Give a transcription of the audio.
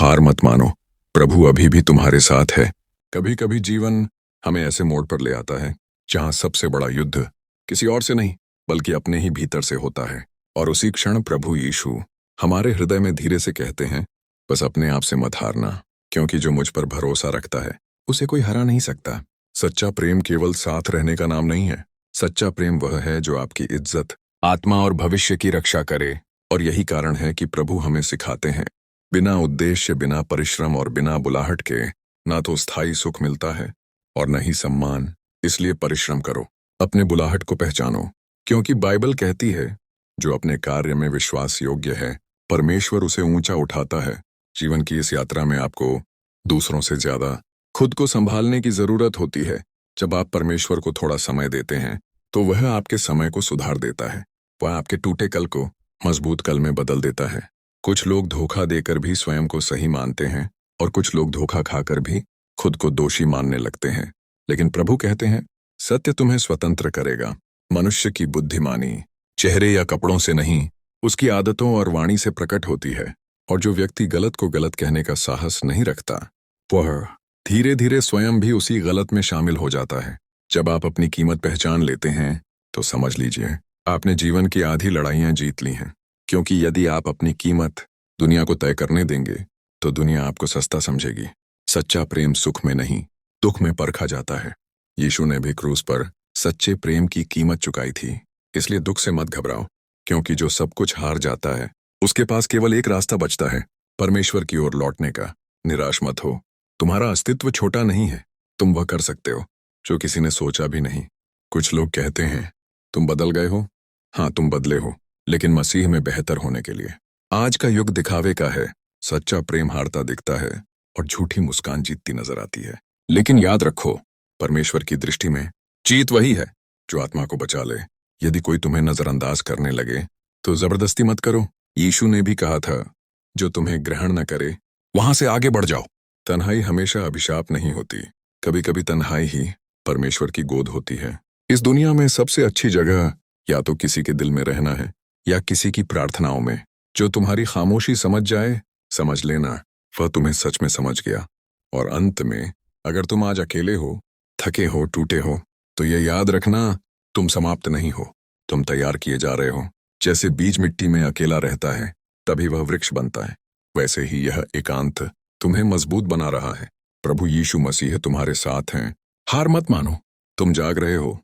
हार मत मानो, प्रभु अभी भी तुम्हारे साथ है। कभी कभी जीवन हमें ऐसे मोड़ पर ले आता है जहां सबसे बड़ा युद्ध किसी और से नहीं बल्कि अपने ही भीतर से होता है। और उसी क्षण प्रभु यीशु हमारे हृदय में धीरे से कहते हैं, बस अपने आप से मत हारना, क्योंकि जो मुझ पर भरोसा रखता है उसे कोई हरा नहीं सकता। सच्चा प्रेम केवल साथ रहने का नाम नहीं है। सच्चा प्रेम वह है जो आपकी इज्जत, आत्मा और भविष्य की रक्षा करे। और यही कारण है कि प्रभु हमें सिखाते हैं, बिना उद्देश्य, बिना परिश्रम और बिना बुलाहट के ना तो स्थायी सुख मिलता है और न ही सम्मान। इसलिए परिश्रम करो, अपने बुलाहट को पहचानो, क्योंकि बाइबल कहती है जो अपने कार्य में विश्वास योग्य है परमेश्वर उसे ऊंचा उठाता है। जीवन की इस यात्रा में आपको दूसरों से ज्यादा खुद को संभालने की जरूरत होती है। जब आप परमेश्वर को थोड़ा समय देते हैं तो वह आपके समय को सुधार देता है। वह आपके टूटे कल को मजबूत कल में बदल देता है। कुछ लोग धोखा देकर भी स्वयं को सही मानते हैं और कुछ लोग धोखा खाकर भी खुद को दोषी मानने लगते हैं। लेकिन प्रभु कहते हैं, सत्य तुम्हें स्वतंत्र करेगा। मनुष्य की बुद्धिमानी चेहरे या कपड़ों से नहीं, उसकी आदतों और वाणी से प्रकट होती है। और जो व्यक्ति गलत को गलत कहने का साहस नहीं रखता, वह धीरे धीरे स्वयं भी उसी गलत में शामिल हो जाता है। जब आप अपनी कीमत पहचान लेते हैं तो समझ लीजिए आपने जीवन की आधी लड़ाइयां जीत ली हैं। क्योंकि यदि आप अपनी कीमत दुनिया को तय करने देंगे तो दुनिया आपको सस्ता समझेगी। सच्चा प्रेम सुख में नहीं, दुख में परखा जाता है। यीशु ने भी क्रूस पर सच्चे प्रेम की कीमत चुकाई थी। इसलिए दुख से मत घबराओ, क्योंकि जो सब कुछ हार जाता है उसके पास केवल एक रास्ता बचता है, परमेश्वर की ओर लौटने का। निराश मत हो, तुम्हारा अस्तित्व छोटा नहीं है। तुम वह कर सकते हो जो किसी ने सोचा भी नहीं। कुछ लोग कहते हैं, तुम बदल गए हो। हाँ, तुम बदले हो, लेकिन मसीह में बेहतर होने के लिए। आज का युग दिखावे का है। सच्चा प्रेम हारता दिखता है और झूठी मुस्कान जीतती नजर आती है। लेकिन याद रखो, परमेश्वर की दृष्टि में जीत वही है जो आत्मा को बचा ले। यदि कोई तुम्हें नजरअंदाज करने लगे तो जबरदस्ती मत करो। यीशु ने भी कहा था, जो तुम्हें ग्रहण न करे वहां से आगे बढ़ जाओ। तन्हाई हमेशा अभिशाप नहीं होती, कभी कभी तन्हाई ही परमेश्वर की गोद होती है। इस दुनिया में सबसे अच्छी जगह या तो किसी के दिल में रहना है या किसी की प्रार्थनाओं में। जो तुम्हारी खामोशी समझ जाए, समझ लेना वह तुम्हें सच में समझ गया। और अंत में, अगर तुम आज अकेले हो, थके हो, टूटे हो, तो ये याद रखना, तुम समाप्त नहीं हो, तुम तैयार किए जा रहे हो। जैसे बीज मिट्टी में अकेला रहता है तभी वह वृक्ष बनता है, वैसे ही यह एकांत तुम्हें मजबूत बना रहा है। प्रभु यीशु मसीह तुम्हारे साथ हैं। हार मत मानो, तुम जाग रहे हो,